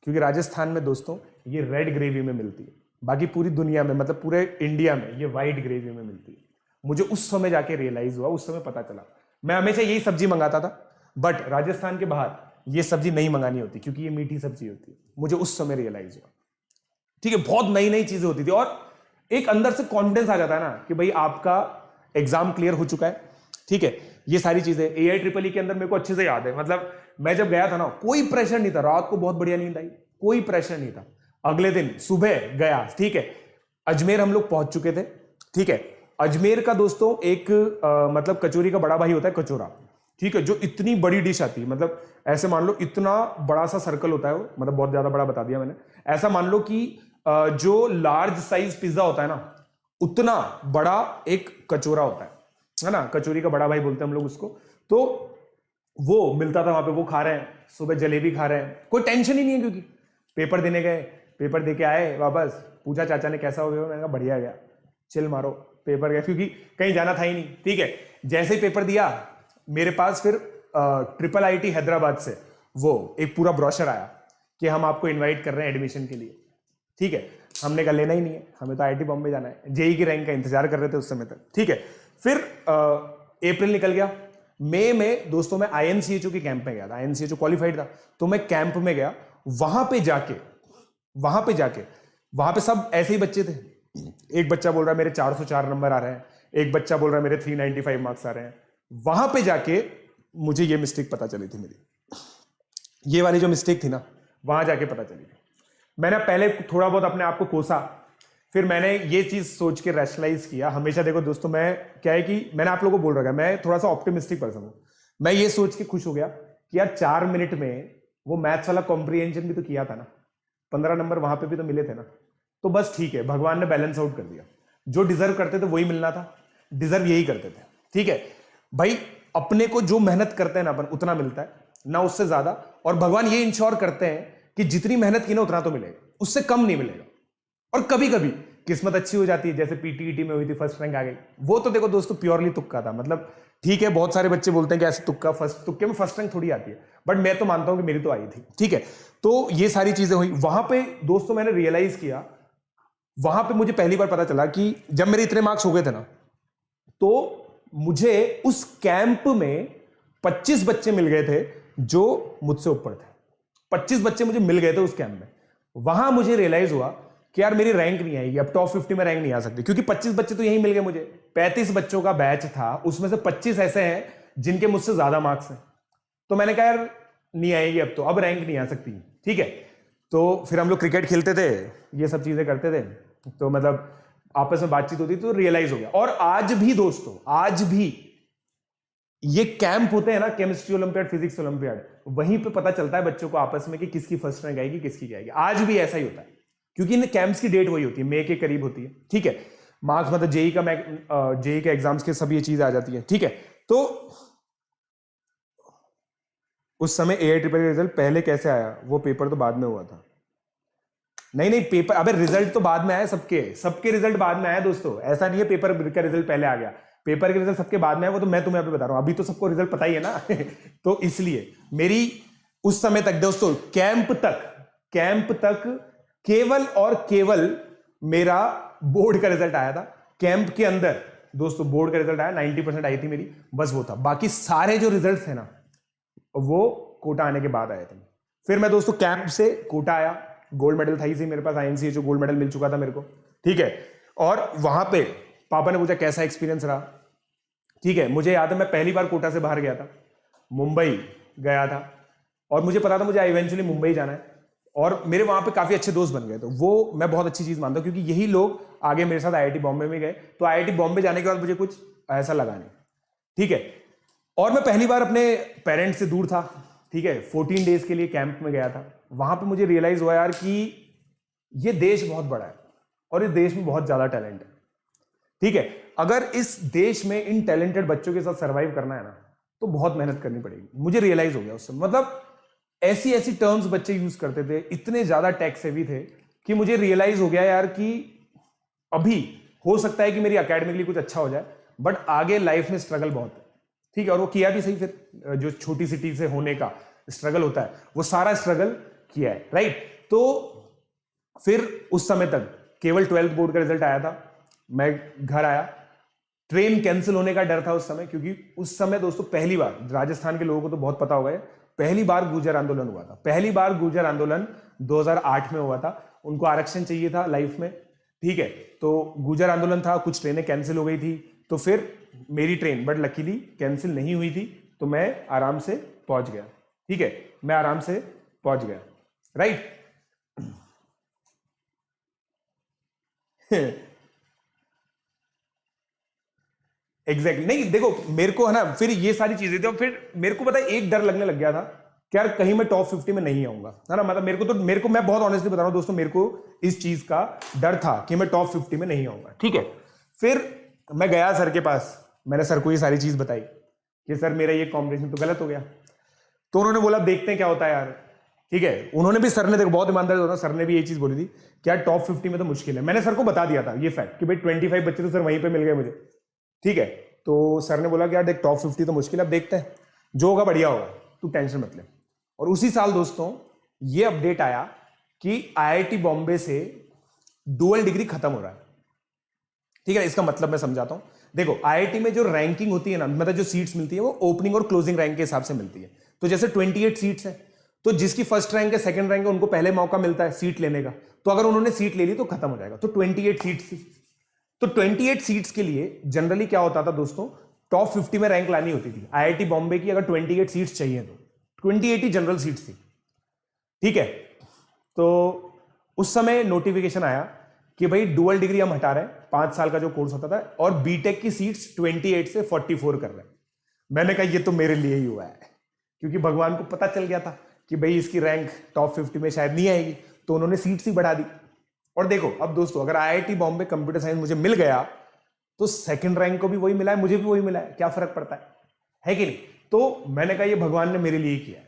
क्योंकि राजस्थान में दोस्तों ये रेड ग्रेवी में मिलती है, बाकी पूरी दुनिया में, मतलब पूरे इंडिया में ये व्हाइट ग्रेवी में मिलती है। मुझे उस समय जाके रियलाइज हुआ, उस समय पता चला। मैं हमेशा यही सब्जी मंगाता था, बट राजस्थान के बाहर ये सब्जी नहीं मंगानी होती क्योंकि ये मीठी सब्जी होती है। मुझे उस समय रियलाइज हुआ। ठीक है, बहुत नई नई चीजें होती थी और एक अंदर से कॉन्फिडेंस आ जाता है ना कि भाई आपका एग्जाम क्लियर हो चुका है। ठीक है, ये सारी चीजें AI ट्रिपल के अंदर मेरे को अच्छे से याद है। मतलब मैं जब गया था ना, कोई प्रेशर नहीं था, रात को बहुत बढ़िया नींद आई, कोई प्रेशर नहीं था। अगले दिन सुबह गया, ठीक है, अजमेर हम लोग पहुंच चुके थे। ठीक है, अजमेर का दोस्तों एक मतलब कचौरी का बड़ा भाई होता है कचौरा। ठीक है, जो इतनी बड़ी डिश आती है, मतलब ऐसे मान लो इतना बड़ा सा सर्कल होता है वो, मतलब बहुत ज्यादा बड़ा बता दिया मैंने। ऐसा मान लो कि जो लार्ज साइज पिज्जा होता है ना, उतना बड़ा एक कचौरा होता है ना, कचौरी का बड़ा भाई बोलते हैं हम लोग उसको। तो वो मिलता था वहां पे, वो खा रहे हैं, सुबह जलेबी खा रहे हैं, कोई टेंशन ही नहीं है क्योंकि पेपर देने गए, पेपर दे के आए वापस, पूछा चाचा ने कैसा हो गया, मैंने कहा बढ़िया गया, चिल मारो, पेपर गया, क्योंकि कहीं जाना था ही नहीं। ठीक है, जैसे ही पेपर दिया मेरे पास फिर ट्रिपल IIT हैदराबाद से वो एक पूरा ब्रोशर आया कि हम आपको इन्वाइट कर रहे हैं एडमिशन के लिए। ठीक है, हमने कहा लेना ही नहीं है, हमें तो IIT बॉम्बे जाना है, जेई की रैंक का इंतजार कर रहे थे उस समय तक। ठीक है, फिर अप्रैल निकल गया, मई में दोस्तों मैं INCHO के कैंप में गया था, INCHO क्वालिफाइड था, तो मैं कैंप में गया। वहां पे जाके वहां पे सब ऐसे ही बच्चे थे। एक बच्चा बोल रहा है मेरे 404 नंबर आ रहे हैं, एक बच्चा बोल रहा है मेरे 395 मार्क्स आ रहे हैं। वहां पे जाके मुझे ये मिस्टेक पता चली थी मेरी, ये वाली जो मिस्टेक थी ना, वहां जाके पता चली थी। मैंने पहले थोड़ा बहुत अपने आप को कोसा, फिर मैंने ये चीज सोच के रैशनलाइज किया। हमेशा देखो दोस्तों, मैं क्या है कि मैंने आप लोगों को बोल रखा है, मैं थोड़ा सा ऑप्टिमिस्टिक पर्सन हूं। मैं ये सोच के खुश हो गया कि यार 4 मिनट में वो मैथ्स वाला कॉम्प्रिहेंशन भी तो किया था ना, 15 नंबर वहां पे भी तो मिले थे ना, तो बस ठीक है, भगवान ने बैलेंस आउट कर दिया। जो डिजर्व करते थे वही मिलना था, डिजर्व यही करते थे। ठीक है भाई, अपने को जो मेहनत करते हैं ना अपन, उतना मिलता है ना, उससे ज्यादा। और भगवान ये इंश्योर करते हैं कि जितनी मेहनत की ना उतना तो मिलेगा, उससे कम नहीं मिलेगा। और कभी कभी किस्मत अच्छी हो जाती है, जैसे PTET में हुई थी, फर्स्ट रैंक आ गई। वो तो देखो दोस्तों प्योरली तुक्का था, मतलब ठीक है, बहुत सारे बच्चे बोलते हैं कि ऐसे तुक्का, तुक्के में फर्स्ट रैंक थोड़ी आती है, बट मैं तो मानता हूं कि मेरी तो आई थी। ठीक है, तो ये सारी चीजें हुई वहां पे दोस्तों, मैंने रियलाइज किया, वहां पे मुझे पहली बार पता चला कि जब मेरे इतने मार्क्स हो गए थे ना, तो मुझे उस कैंप में 25 बच्चे मिल गए थे जो मुझसे ऊपर थे। 25 बच्चे मुझे मिल गए थे उस कैंप में। वहां मुझे रियलाइज हुआ कि यार मेरी रैंक नहीं आएगी, अब टॉप 50 में रैंक नहीं आ सकती, क्योंकि 25 बच्चे तो यही मिल गए मुझे। 35 बच्चों का बैच था, उसमें से 25 ऐसे हैं जिनके मुझसे ज्यादा मार्क्स हैं। तो मैंने कहा यार नहीं आएगी, अब तो अब रैंक नहीं आ सकती। ठीक है, तो फिर हम लोग क्रिकेट खेलते थे, ये सब चीजें करते थे, तो मतलब आपस में बातचीत होती, तो रियलाइज हो गया। और आज भी दोस्तों, आज भी ये कैंप होते हैं ना, केमिस्ट्री ओलंपियाड, फिजिक्स ओलंपियाड, वहीं पे पता चलता है बच्चों को आपस में कि किसकी फर्स्ट रैंक आएगी, किसकी क्या आएगी। आज भी ऐसा ही होता है, क्योंकि इन कैंप्स की डेट वही होती है, मई के करीब होती है। ठीक है, मार्क्स मतलब जेई का एग्जाम्स के सब ये चीज आ जाती है। ठीक है, तो उस समय AI ट्रिपल का रिजल्ट पहले कैसे आया, वो पेपर तो बाद में हुआ था। नहीं पेपर, अबे रिजल्ट तो बाद में आया, सबके रिजल्ट बाद में आया दोस्तों, ऐसा नहीं है पेपर का रिजल्ट पहले आ गया। पेपर के रिजल्ट सबके बाद में है, वो तो मैं तुम्हें अभी बता रहा हूं, अभी तो सबको रिजल्ट पता ही है ना तो इसलिए मेरी उस समय तक दोस्तों कैंप तक केवल और केवल मेरा बोर्ड का रिजल्ट आया था। कैंप के अंदर दोस्तों बोर्ड का रिजल्ट आया, 90% आई थी मेरी, बस वो था। बाकी सारे जो रिजल्ट थे ना वो कोटा आने के बाद आए थे। फिर मैं दोस्तों कैंप से कोटा आया, गोल्ड मेडल था ही मेरे पास, आईएनसी जो गोल्ड मेडल मिल चुका था मेरे को, ठीक है। और वहां पे पापा ने पूछा कैसा एक्सपीरियंस रहा, ठीक है। मुझे याद है मैं पहली बार कोटा से बाहर गया था, मुंबई गया था, और मुझे पता था मुझे इवेंचुअली मुंबई जाना है, और मेरे वहां पे काफी अच्छे दोस्त बन गए। तो वो मैं बहुत अच्छी चीज मानता हूं, क्योंकि यही लोग आगे मेरे साथ आईआईटी बॉम्बे में गए। तो आईआईटी बॉम्बे जाने के बाद मुझे कुछ ऐसा लगा नहीं, ठीक है। और मैं पहली बार अपने पेरेंट्स से दूर था, ठीक है। 14 डेज के लिए कैंप में गया था। वहां पे मुझे रियलाइज हुआ यार कि ये देश बहुत बड़ा है और इस देश में बहुत ज्यादा टैलेंट है, ठीक है। अगर इस देश में इन टैलेंटेड बच्चों के साथ सर्वाइव करना है ना, तो बहुत मेहनत करनी पड़ेगी। मुझे रियलाइज हो गया उससे, मतलब ऐसी टर्म्स बच्चे यूज करते थे, इतने ज्यादा टैक्स हेवी थे कि मुझे रियलाइज हो गया यार कि अभी हो सकता है कि मेरी एकेडमिकली कुछ अच्छा हो जाए, बट आगे लाइफ में स्ट्रगल बहुत है, ठीक है। और वो किया भी सही, फिर जो छोटी सिटी से होने का स्ट्रगल होता है वो सारा स्ट्रगल किया है, राइट। तो फिर उस समय तक केवल 12th बोर्ड का रिजल्ट आया था, मैं घर आया। ट्रेन कैंसिल होने का डर था उस समय, क्योंकि उस समय दोस्तों पहली बार, राजस्थान के लोगों को तो बहुत पता होगा, पहली बार गुर्जर आंदोलन हुआ था। पहली बार गुर्जर आंदोलन 2008 में हुआ था। उनको आरक्षण चाहिए था लाइफ में, ठीक है। तो गुर्जर आंदोलन था, कुछ ट्रेनें कैंसिल हो गई थी, तो फिर मेरी ट्रेन बट लकीली कैंसिल नहीं हुई थी, तो मैं आराम से पहुंच गया, ठीक है। मैं आराम से पहुंच गया, राइट एग्जैक्टली नहीं, देखो मेरे को है ना, फिर ये सारी चीजें थी, और फिर मेरे को पता है एक डर लगने लग गया था कि यार कहीं मैं टॉप 50 में नहीं आऊंगा, है ना। मतलब मेरे को मैं बहुत ऑनेस्टली बता रहा हूं दोस्तों, मेरे को इस चीज का डर था कि मैं टॉप 50 में नहीं आऊंगा, ठीक है। फिर मैं गया सर के पास, मैंने सर को ये सारी चीज बताई कि सर मेरा ये कॉम्बिनेशन तो गलत हो गया। तो उन्होंने बोला देखते हैं क्या होता है यार, ठीक है। उन्होंने भी, सर ने देखो बहुत ईमानदारी होता, सर ने भी ये चीज बोली थी कि यार टॉप 50 में तो मुश्किल है। मैंने सर को बता दिया था ये फैक्ट कि भाई 25 बच्चे तो सर वहीं पे मिल गए मुझे, ठीक है। तो सर ने बोला कि यार देख टॉप 50 तो मुश्किल है, अब देखते हैं जो होगा बढ़िया होगा, तू टेंशन मत ले। और उसी साल दोस्तों ये अपडेट आया कि आईआईटी बॉम्बे से डुअल डिग्री खत्म हो रहा है, ठीक है। इसका मतलब मैं समझाता हूं, देखो आईआईटी में जो रैंकिंग होती है ना, मतलब जो सीट्स मिलती है वो ओपनिंग और क्लोजिंग रैंक के हिसाब से मिलती है। तो जैसे 28 सीट्स है, तो जिसकी फर्स्ट रैंक है, सेकंड रैंक है, उनको पहले मौका मिलता है सीट लेने का। तो अगर उन्होंने सीट ले ली तो खत्म हो जाएगा। तो 28 सीट्स थी, तो 28 सीट्स के लिए जनरली क्या होता था दोस्तों, टॉप 50 में रैंक लानी होती थी। आईआईटी बॉम्बे की अगर 28 सीट्स चाहिए तो 28 ही जनरल सीट्स थी, ठीक है। तो उस समय नोटिफिकेशन आया कि भाई डुअल डिग्री हम हटा रहे हैं, 5 साल का जो कोर्स होता था, और बीटेक की सीट्स 28 से 44 कर रहे हैं। मैंने कहा ये तो मेरे लिए ही हुआ है, क्योंकि भगवान को पता चल गया था कि भाई इसकी रैंक टॉप 50 में शायद नहीं आएगी, तो उन्होंने सीट्स ही बढ़ा दी। और देखो अब दोस्तों, अगर आईआईटी बॉम्बे कंप्यूटर साइंस मुझे मिल गया तो सेकंड रैंक को भी वही मिला है, मुझे भी वही मिला है, क्या फर्क पड़ता है कि नहीं। तो मैंने कहा ये भगवान ने मेरे लिए किया है।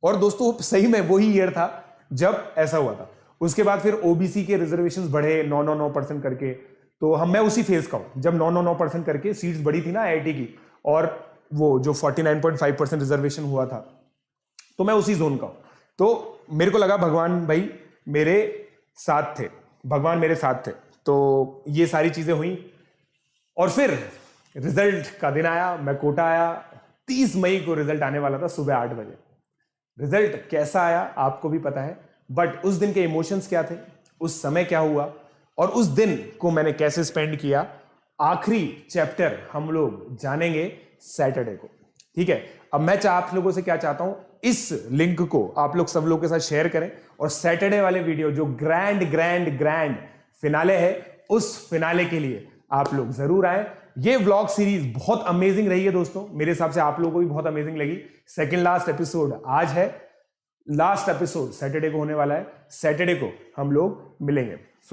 और दोस्तों सही में वही ईयर था जब ऐसा हुआ था। उसके बाद फिर ओबीसी के रिजर्वेशंस बढ़े 999% करके, तो मैं उसी फेज का हूं जब 999% करके सीट्स बढ़ी थी ना आईआईटी की, और वो जो 49.5% रिजर्वेशन हुआ था, तो मैं उसी जोन का हूं। तो मेरे को लगा भगवान भाई मेरे साथ थे, भगवान मेरे साथ थे। तो ये सारी चीजें हुई, और फिर रिजल्ट का दिन आया, मैं कोटा आया। 30 मई को रिजल्ट आने वाला था सुबह 8 बजे। रिजल्ट कैसा आया आपको भी पता है, बट उस दिन के इमोशंस क्या थे, उस समय क्या हुआ, और उस दिन को मैंने कैसे स्पेंड किया, आखिरी चैप्टर हम लोग जानेंगे सैटरडे को, ठीक है। अब मैं आप लोगों से क्या चाहता हूं, इस लिंक को आप लोग सब लोग के साथ शेयर करें, और सैटरडे वाले वीडियो जो ग्रैंड फिनाले है, उस फिनाले के लिए आप लोग जरूर आए। ये व्लॉग सीरीज बहुत अमेजिंग रही है दोस्तों, मेरे हिसाब से आप लोगों को भी बहुत अमेजिंग लगी। सेकंड लास्ट एपिसोड आज है, लास्ट एपिसोड सैटरडे को होने वाला है। सैटरडे को हम लोग मिलेंगे।